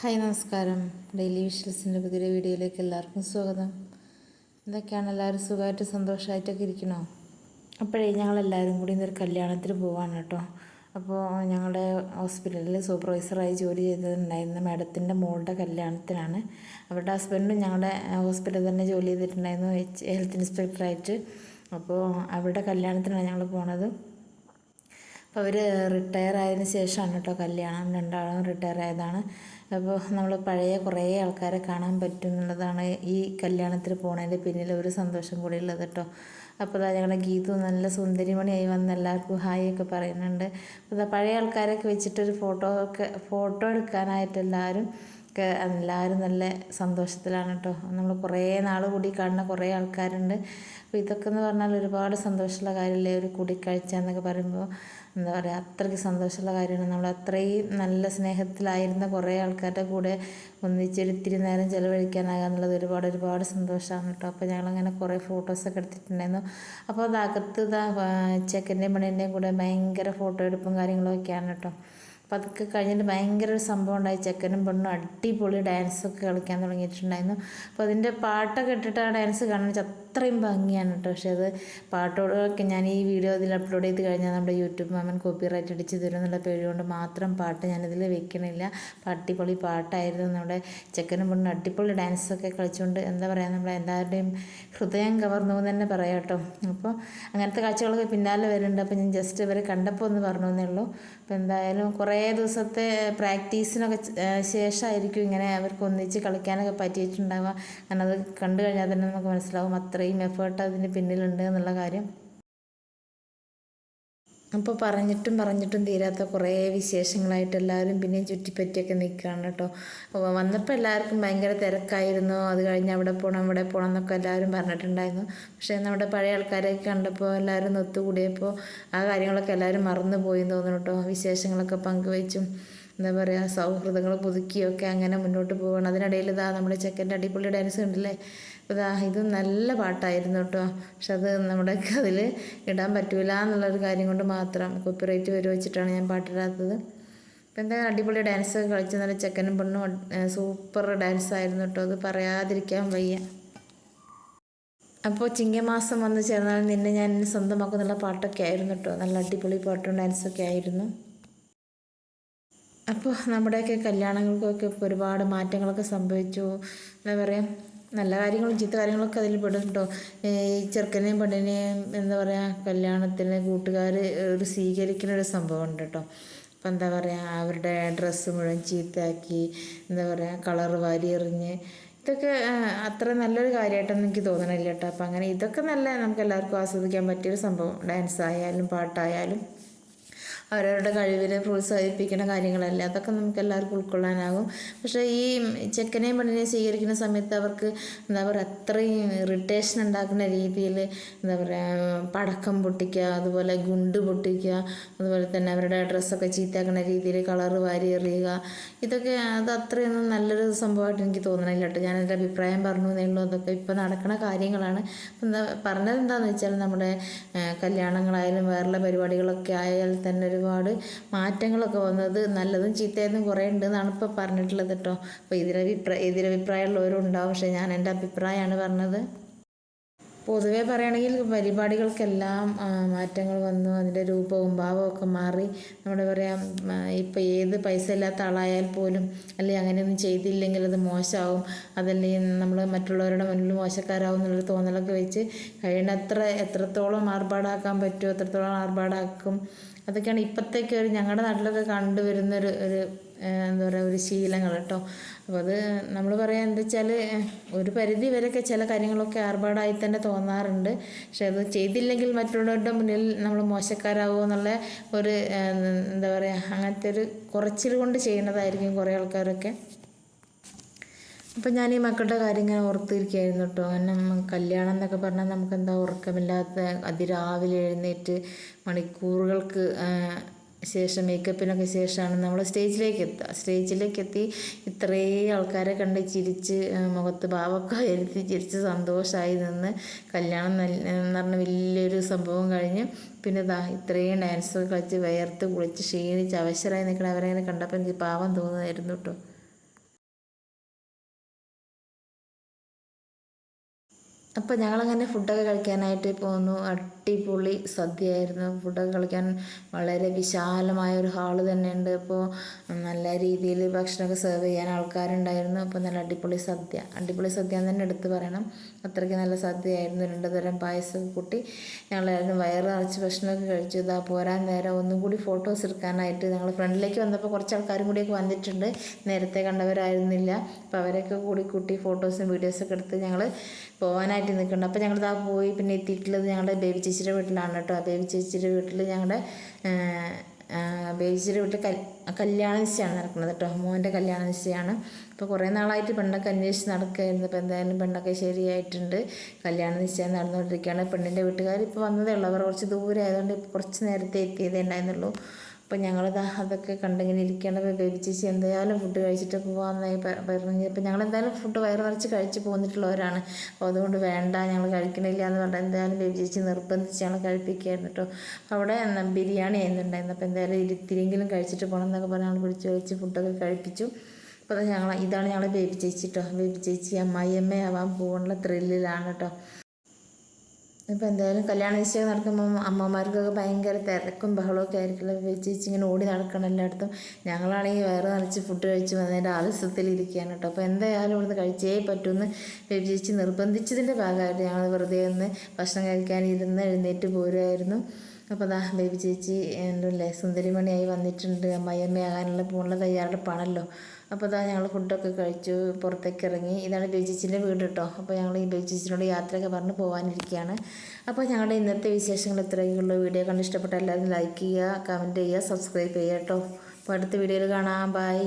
Hi നമസ്കാരം. Daily വിഷ്വൽസിൻ്റെ പുതിയൊരു വീഡിയോയിലേക്ക് എല്ലാവർക്കും സ്വാഗതം. എന്തൊക്കെയാണ്, എല്ലാവരും സുഖമായിട്ട് സന്തോഷമായിട്ടൊക്കെ ഇരിക്കണോ? അപ്പോഴേ ഞങ്ങളെല്ലാവരും കൂടി ഇന്നൊരു കല്യാണത്തിന് പോവാണ് കേട്ടോ. അപ്പോൾ ഞങ്ങളുടെ ഹോസ്പിറ്റലിൽ സൂപ്പർവൈസറായി ജോലി ചെയ്തിട്ടുണ്ടായിരുന്ന മാഡത്തിൻ്റെ മോളുടെ കല്യാണത്തിനാണ്. അവരുടെ ഹസ്ബൻഡും ഞങ്ങളുടെ ഹോസ്പിറ്റലിൽ തന്നെ ജോലി ചെയ്തിട്ടുണ്ടായിരുന്നു, ഹെൽത്ത് ഇൻസ്പെക്ടറായിട്ട്. അപ്പോൾ അവരുടെ കല്യാണത്തിനാണ് ഞങ്ങൾ പോണത്. അപ്പോൾ അവർ റിട്ടയർ ആയതിന് ശേഷമാണ് കേട്ടോ കല്യാണം. രണ്ടാളും റിട്ടയർ ആയതാണ്. അപ്പോൾ നമ്മൾ പഴയ കുറേ ആൾക്കാരെ കാണാൻ പറ്റും എന്നുള്ളതാണ് ഈ കല്യാണത്തിന് പോണതിൻ്റെ പിന്നിൽ ഒരു സന്തോഷം കൂടി ഉള്ളത് കേട്ടോ. അപ്പോൾ അതാ ഞങ്ങളുടെ ഗീതു നല്ല സുന്ദരിമണിയായി വന്ന് എല്ലാവർക്കും ഹായ് ഒക്കെ പറയുന്നുണ്ട്. അപ്പോൾ പഴയ ആൾക്കാരൊക്കെ വെച്ചിട്ടൊരു ഫോട്ടോ എടുക്കാനായിട്ട് എല്ലാവരും നല്ല സന്തോഷത്തിലാണ് കേട്ടോ. നമ്മൾ കുറേ നാൾ കൂടി കാണുന്ന കുറേ ആൾക്കാരുണ്ട്. അപ്പോൾ ഇതൊക്കെ എന്ന് പറഞ്ഞാൽ ഒരുപാട് സന്തോഷമുള്ള കാര്യമല്ലേ. ഒരു കൂടിക്കാഴ്ച എന്നൊക്കെ പറയുമ്പോൾ എന്താ പറയുക, അത്രയ്ക്ക് സന്തോഷമുള്ള കാര്യമാണ്. നമ്മൾ അത്രയും നല്ല സ്നേഹത്തിലായിരുന്ന കുറേ ആൾക്കാരുടെ കൂടെ ഒന്നിച്ചൊരിത്തിരി നേരം ചിലവഴിക്കാനാകുക എന്നുള്ളത് ഒരുപാട് സന്തോഷമാണ് കേട്ടോ. അപ്പോൾ ഞങ്ങളങ്ങനെ കുറേ ഫോട്ടോസൊക്കെ എടുത്തിട്ടുണ്ടായിരുന്നു. അപ്പോൾ അതകത്ത് ചെക്കൻ്റെയും പെണ്ണിൻ്റെയും കൂടെ ഭയങ്കര ഫോട്ടോ എടുപ്പും കാര്യങ്ങളൊക്കെയാണ് കേട്ടോ. അപ്പോൾ അതൊക്കെ കഴിഞ്ഞിട്ട് ഭയങ്കര ഒരു സംഭവം ഉണ്ടായി. ചെക്കനും പെണ്ണും അടിപൊളി ഡാൻസൊക്കെ കളിക്കാൻ തുടങ്ങിയിട്ടുണ്ടായിരുന്നു. അപ്പോൾ അതിൻ്റെ പാട്ടൊക്കെ ഇട്ടിട്ട് ആ ഡാൻസ് കാണാൻ അത്രയും ഭംഗിയാണ് കേട്ടോ. പക്ഷേ അത് പാട്ടോടൊക്കെ ഞാൻ ഈ വീഡിയോ ഇതിൽ അപ്ലോഡ് ചെയ്ത് കഴിഞ്ഞാൽ നമ്മുടെ യൂട്യൂബ് മാമൻ കോപ്പിറൈറ്റ് അടിച്ച് തരും എന്നുള്ള പേരുകൊണ്ട് മാത്രം പാട്ട് ഞാനിതിൽ വെക്കണില്ല. അടിപൊളി പാട്ടായിരുന്നു. നമ്മുടെ ചെക്കനും പെണ്ണും അടിപൊളി ഡാൻസൊക്കെ കളിച്ചുകൊണ്ട് എന്താ പറയുക, നമ്മളെ എല്ലാവരുടെയും ഹൃദയം കവർന്നു എന്ന് തന്നെ പറയാം കേട്ടോ. അപ്പോൾ അങ്ങനത്തെ കാഴ്ചകളൊക്കെ പിന്നാലെ വരുന്നുണ്ട്. അപ്പോൾ ഞാൻ ജസ്റ്റ് ഇവരെ കണ്ടപ്പോൾ ഒന്ന് പറഞ്ഞു എന്നേ ഉള്ളൂ. അപ്പോൾ എന്തായാലും കുറേ ദിവസത്തെ പ്രാക്ടീസിനൊക്കെ ശേഷമായിരിക്കും ഇങ്ങനെ അവർക്ക് ഒന്നിച്ച് കളിക്കാനൊക്കെ പറ്റിയിട്ടുണ്ടാവുക. കാരണം അത് കണ്ടു കഴിഞ്ഞാൽ തന്നെ നമുക്ക് മനസ്സിലാവും അത്രയും എഫേർട്ട് അതിന് പിന്നിലുണ്ട് എന്നുള്ള കാര്യം. അപ്പോൾ പറഞ്ഞിട്ടും തീരാത്ത കുറേ വിശേഷങ്ങളായിട്ട് എല്ലാവരും പിന്നെയും ചുറ്റിപ്പറ്റിയൊക്കെ നിൽക്കുകയാണ് കേട്ടോ. വന്നപ്പോൾ എല്ലാവർക്കും ഭയങ്കര തിരക്കായിരുന്നു. അത് കഴിഞ്ഞ് അവിടെ പോകണം എന്നൊക്കെ എല്ലാവരും പറഞ്ഞിട്ടുണ്ടായിരുന്നു. പക്ഷേ നമ്മുടെ പഴയ ആൾക്കാരെയൊക്കെ കണ്ടപ്പോൾ എല്ലാവരും ഒത്തുകൂടിയപ്പോൾ ആ കാര്യങ്ങളൊക്കെ എല്ലാവരും മറന്നു പോയി തോന്നുന്നു കേട്ടോ. വിശേഷങ്ങളൊക്കെ പങ്കുവെച്ചും എന്താ പറയുക, സൗഹൃദങ്ങൾ പുതുക്കിയൊക്കെ അങ്ങനെ മുന്നോട്ട് പോവുകയാണ്. അതിനിടയിൽ നമ്മുടെ ചെക്കൻ്റെ അടിപൊളി ഡാൻസ് ഉണ്ടല്ലേ. ഇത് നല്ല പാട്ടായിരുന്നു കേട്ടോ. പക്ഷെ അത് നമ്മുടെ അതിൽ ഇടാൻ പറ്റൂല എന്നുള്ളൊരു കാര്യം കൊണ്ട് മാത്രം കോപ്പിറൈറ്റ് വെച്ചിട്ടാണ് ഞാൻ പാട്ടിടാത്തത്. അപ്പോൾ എന്താ അടിപൊളി ഡാൻസൊക്കെ കളിച്ച് നല്ല ചെക്കനും പെണ്ണും സൂപ്പർ ഡാൻസ് ആയിരുന്നു കേട്ടോ. അത് പറയാതിരിക്കാൻ വയ്യ. അപ്പോൾ ചിങ്ങമാസം വന്ന് ചേർന്നാൽ നിന്നെ ഞാൻ സ്വന്തമാക്കുന്നുള്ള പാട്ടൊക്കെ ആയിരുന്നു കേട്ടോ. നല്ല അടിപൊളി പാട്ടും ഡാൻസൊക്കെ ആയിരുന്നു. അപ്പോൾ നമ്മുടെയൊക്കെ കല്യാണങ്ങൾക്കൊക്കെ ഇപ്പോൾ ഒരുപാട് മാറ്റങ്ങളൊക്കെ സംഭവിച്ചു. എന്താ പറയുക, നല്ല കാര്യങ്ങളും ചീത്ത കാര്യങ്ങളൊക്കെ അതിൽ പെടും കേട്ടോ. ഈ ചെറുക്കനെയും പെണ്ണിനെയും എന്താ പറയുക, കല്യാണത്തിന് കൂട്ടുകാർ ഒരു സ്വീകരിക്കുന്ന ഒരു സംഭവം ഉണ്ട് കേട്ടോ. അപ്പോൾ എന്താ പറയുക, അവരുടെ ഡ്രസ്സ് മുഴുവൻ ചീത്തയാക്കി എന്താ പറയുക, കളറ് വാരി എറിഞ്ഞ്, ഇതൊക്കെ അത്ര നല്ലൊരു കാര്യമായിട്ടൊന്നും എനിക്ക് തോന്നണില്ല കേട്ടോ. അപ്പോൾ അങ്ങനെ ഇതൊക്കെ നല്ല നമുക്ക് എല്ലാവർക്കും ആസ്വദിക്കാൻ പറ്റിയൊരു സംഭവം. ഡാൻസ് ആയാലും പാട്ടായാലും അവരവരുടെ കഴിവിനെ പ്രോത്സാഹിപ്പിക്കുന്ന കാര്യങ്ങളല്ല, അതൊക്കെ നമുക്ക് എല്ലാവർക്കും ഉൾക്കൊള്ളാനാകും. പക്ഷേ ഈ ചെക്കനെയും പെണ്ണിനെയും സ്വീകരിക്കുന്ന സമയത്ത് അവർക്ക് എന്താ പറയുക, അത്രയും ഇറിറ്റേഷൻ ഉണ്ടാക്കുന്ന രീതിയിൽ എന്താ പറയുക, പടക്കം പൊട്ടിക്കുക, അതുപോലെ ഗുണ്ട് പൊട്ടിക്കുക, അതുപോലെ തന്നെ അവരുടെ ഡ്രസ്സൊക്കെ ചീത്തയാക്കുന്ന രീതിയിൽ കളറ് വാരി എറിയുക, ഇതൊക്കെ അത് അത്രയൊന്നും നല്ലൊരു സംഭവമായിട്ട് എനിക്ക് തോന്നണില്ല കേട്ടോ. ഞാൻ എൻ്റെ അഭിപ്രായം പറഞ്ഞു എന്നേ ഉള്ളൂ. അതൊക്കെ ഇപ്പോൾ നടക്കുന്ന കാര്യങ്ങളാണ്. പറഞ്ഞത് എന്താണെന്ന് വെച്ചാൽ, നമ്മുടെ കല്യാണങ്ങളായാലും വേറെ പരിപാടികളൊക്കെ ആയാൽ തന്നെ ഒരുപാട് മാറ്റങ്ങളൊക്കെ വന്നത് നല്ലതും ചീത്തയെന്നും കുറേ ഉണ്ടെന്നാണ് ഇപ്പോൾ പറഞ്ഞിട്ടുള്ളത് കേട്ടോ. അപ്പോൾ എതിരഭിപ്രായമുള്ളവരും ഉണ്ടാവും. പക്ഷേ ഞാൻ എൻ്റെ അഭിപ്രായമാണ് പറഞ്ഞത്. പൊതുവെ പറയുകയാണെങ്കിൽ പരിപാടികൾക്കെല്ലാം മാറ്റങ്ങൾ വന്നു. അതിൻ്റെ രൂപവും ഭാവവും ഒക്കെ മാറി. നമ്മുടെ പറയാം, ഇപ്പോൾ ഏത് പൈസ ഇല്ലാത്ത ആളായാൽ പോലും അല്ലെങ്കിൽ അങ്ങനെയൊന്നും ചെയ്തില്ലെങ്കിൽ അത് മോശമാവും, അതല്ലെങ്കിൽ നമ്മൾ മറ്റുള്ളവരുടെ മുന്നിൽ മോശക്കാരാവും എന്നുള്ളൊരു തോന്നലൊക്കെ വെച്ച് കഴിയുന്നത്ര എത്രത്തോളം ആർഭാടാക്കാൻ പറ്റുമോ അത്രത്തോളം ആർഭാടാക്കും. അതൊക്കെയാണ് ഇപ്പോഴത്തേക്ക് ഞങ്ങളുടെ നാട്ടിലൊക്കെ കണ്ടുവരുന്നൊരു എന്താ പറയുക, ഒരു ശീലങ്ങൾ കേട്ടോ. അപ്പോൾ അത് നമ്മൾ പറയാൻ എന്താ വെച്ചാൽ, ഒരു പരിധി വരെയൊക്കെ ചില കാര്യങ്ങളൊക്കെ ആർഭാടായി തന്നെ തോന്നാറുണ്ട്. പക്ഷെ അത് ചെയ്തില്ലെങ്കിൽ മറ്റുള്ളവരുടെ മുന്നിൽ നമ്മൾ മോശക്കാരാകുമോ എന്നുള്ള ഒരു എന്താ പറയുക, അങ്ങനത്തെ ഒരു കുറച്ചിൽ കൊണ്ട് ചെയ്യുന്നതായിരിക്കും കുറേ ആൾക്കാരൊക്കെ. അപ്പം ഞാൻ ഈ മക്കളുടെ കാര്യം ഇങ്ങനെ ഓർത്തിരിക്കുകയായിരുന്നു കേട്ടോ. അങ്ങനെ കല്യാണം എന്നൊക്കെ പറഞ്ഞാൽ നമുക്കെന്താ ഉറക്കമില്ലാത്ത അതിരാവിലെ എഴുന്നേറ്റ് മണിക്കൂറുകൾക്ക് ശേഷം മേക്കപ്പിനൊക്കെ ശേഷമാണ് നമ്മൾ സ്റ്റേജിലേക്ക് എത്തി ഇത്രയും ആൾക്കാരെ കണ്ട് ചിരിച്ച് മുഖത്ത് ഭാവമൊക്കെ വരുത്തി ചിരിച്ച് സന്തോഷമായി നിന്ന് കല്യാണം എന്ന് പറഞ്ഞ വലിയൊരു സംഭവം കഴിഞ്ഞ് പിന്നെ ഇത്രയും ഡാൻസൊക്കെ കളിച്ച് വിയർത്ത് കുളിച്ച് ക്ഷീണിച്ച് അവശരായി നിൽക്കണ അവരങ്ങനെ കണ്ടപ്പോൾ എനിക്ക് പാവം തോന്നുമായിരുന്നു കേട്ടോ. അപ്പോൾ ഞങ്ങളങ്ങനെ ഫുഡൊക്കെ കഴിക്കാനായിട്ട് പോന്നു. അടിപൊളി സദ്യയായിരുന്നു. ഫുഡൊക്കെ കഴിക്കാൻ വളരെ വിശാലമായ ഒരു ഹാള് തന്നെയുണ്ട്. അപ്പോൾ നല്ല രീതിയിൽ ഭക്ഷണമൊക്കെ സെർവ് ചെയ്യാൻ ആൾക്കാരുണ്ടായിരുന്നു. അപ്പോൾ നല്ല അടിപൊളി സദ്യ എന്ന് തന്നെ എടുത്ത് പറയണം. അത്രയ്ക്ക് നല്ല സദ്യയായിരുന്നു. 2 തരം പായസം കൂട്ടി ഞങ്ങളായിരുന്നു വയറ് നിറച്ച് ഭക്ഷണമൊക്കെ കഴിച്ചു. ഇതാ പോരാൻ നേരം ഒന്നും കൂടി ഫോട്ടോസ് എടുക്കാനായിട്ട് ഞങ്ങൾ ഫ്രണ്ടിലേക്ക് വന്നപ്പോൾ കുറച്ച് ആൾക്കാരും കൂടിയൊക്കെ വന്നിട്ടുണ്ട്. നേരത്തെ കണ്ടവരായിരുന്നില്ല. അപ്പോൾ അവരൊക്കെ കൂട്ടി ഫോട്ടോസും വീഡിയോസൊക്കെ എടുത്ത് ഞങ്ങൾ പോകാനായിട്ട് നിൽക്കുന്നുണ്ട്. അപ്പോൾ ഞങ്ങളിതാ പോയി. പിന്നെ എത്തിയിട്ടുള്ളത് ഞങ്ങളുടെ ബേബി ചേച്ചിയുടെ വീട്ടിലാണ് കേട്ടോ. ബേബി ചേച്ചിയുടെ വീട്ടിൽ ഞങ്ങളുടെ ബേബി ചേച്ചിയുടെ വീട്ടിൽ കല്യാണ നിശ്ചയമാണ് നടക്കുന്നത് കേട്ടോ. മോൻ്റെ കല്യാണ നിശ്ചയമാണ്. അപ്പോൾ കുറേ നാളായിട്ട് പെണ്ണൊക്കെ അന്വേഷിച്ച് നടക്കുകയായിരുന്നു. അപ്പോൾ എന്തായാലും പെണ്ണൊക്കെ ശരിയായിട്ടുണ്ട്. കല്യാണ നിശ്ചയം നടന്നുകൊണ്ടിരിക്കുകയാണ്. പെണ്ണിൻ്റെ വീട്ടുകാർ ഇപ്പോൾ വന്നതേ ഉള്ളൂ. അവർ കുറച്ച് ദൂരെ ആയതുകൊണ്ട് കുറച്ച് നേരത്തെ എത്തിയതേ ഉണ്ടായിരുന്നുള്ളൂ. അപ്പോൾ ഞങ്ങളിതാ അതൊക്കെ കണ്ടിങ്ങനെ ഇരിക്കുകയാണ്. ബേബി ചേച്ചി എന്തായാലും ഫുഡ് കഴിച്ചിട്ട് പോകാമെന്നായി പറഞ്ഞ്. അപ്പോൾ ഞങ്ങളെന്തായാലും ഫുഡ് വയറ് നിറച്ച് കഴിച്ച് പോന്നിട്ടുള്ളവരാണ്. അപ്പോൾ അതുകൊണ്ട് വേണ്ട, ഞങ്ങൾ കഴിക്കണില്ല എന്ന് പറഞ്ഞാൽ എന്തായാലും ബേബി ചേച്ചി നിർബന്ധിച്ച് ഞങ്ങൾ കഴിപ്പിക്കുകയായിരുന്നു കേട്ടോ. അവിടെ ബിരിയാണി ആയിരുന്നുണ്ടായിരുന്നു. അപ്പോൾ എന്തായാലും ഇത്തിരിയെങ്കിലും കഴിച്ചിട്ട് പോകണം എന്നൊക്കെ പറഞ്ഞ് ഞങ്ങൾ വിളിച്ച് ഫുഡൊക്കെ കഴിപ്പിച്ചു. അപ്പോൾ ഇതാണ് ഞങ്ങളെ ബേബി ചേച്ചി കേട്ടോ. ബേബി ചേച്ചി അമ്മായിയമ്മയാവാൻ പോകുന്ന ത്രില്ലിലാണ് കേട്ടോ. ഇപ്പോൾ എന്തായാലും കല്യാണ നിശ്ചയം നടക്കുമ്പോൾ അമ്മമാർക്കൊക്കെ ഭയങ്കര തിരക്കും ബഹളമൊക്കെ ആയിരിക്കില്ല. ചേച്ചി ഇങ്ങനെ ഓടി നടക്കണം എല്ലായിടത്തും. ഞങ്ങളാണെങ്കിൽ വയറ് നിറച്ച് ഫുഡ് കഴിച്ച് വന്നതിൻ്റെ ആലസ്യത്തിലിരിക്കുകയാണ് കേട്ടോ. അപ്പോൾ എന്തായാലും ഇവിടുന്ന് കഴിച്ചേ പറ്റുമെന്ന് ബേബി ചേച്ചി നിർബന്ധിച്ചതിൻ്റെ ഭാഗമായിട്ട് ഞങ്ങൾ വെറുതെ ഒന്ന് ഭക്ഷണം കഴിക്കാനിരുന്ന് എഴുന്നേറ്റ് പോരുമായിരുന്നു. അപ്പോൾ ദാ ബേബി ചേച്ചി എൻ്റെ സുന്ദരിമണിയായി വന്നിട്ടുണ്ട്. അമ്മായിയമ്മയാകാനുള്ള പോകുന്ന തയ്യാറെടുപ്പാണല്ലോ. അപ്പോൾ അതാ ഞങ്ങൾ ഫുഡൊക്കെ കഴിച്ചു പുറത്തേക്ക് ഇറങ്ങി. ഇതാണ് ബേബി ചേച്ചീൻ്റെ വീട് കേട്ടോ. അപ്പോൾ ഞങ്ങൾ ഈ ബേബി ചേച്ചിനോട് യാത്രയൊക്കെ പറഞ്ഞ് പോകാനിരിക്കുകയാണ്. അപ്പോൾ ഞങ്ങളുടെ ഇന്നത്തെ വിശേഷങ്ങൾ ഇത്രയൊക്കെയുള്ള വീഡിയോ കണ്ട് ഇഷ്ടപ്പെട്ട എല്ലാവരും ലൈക്ക് ചെയ്യുക, കമൻറ്റ് ചെയ്യുക, സബ്സ്ക്രൈബ് ചെയ്യുക കേട്ടോ. അപ്പോൾ അടുത്ത വീഡിയോയിൽ കാണാം. ബൈ.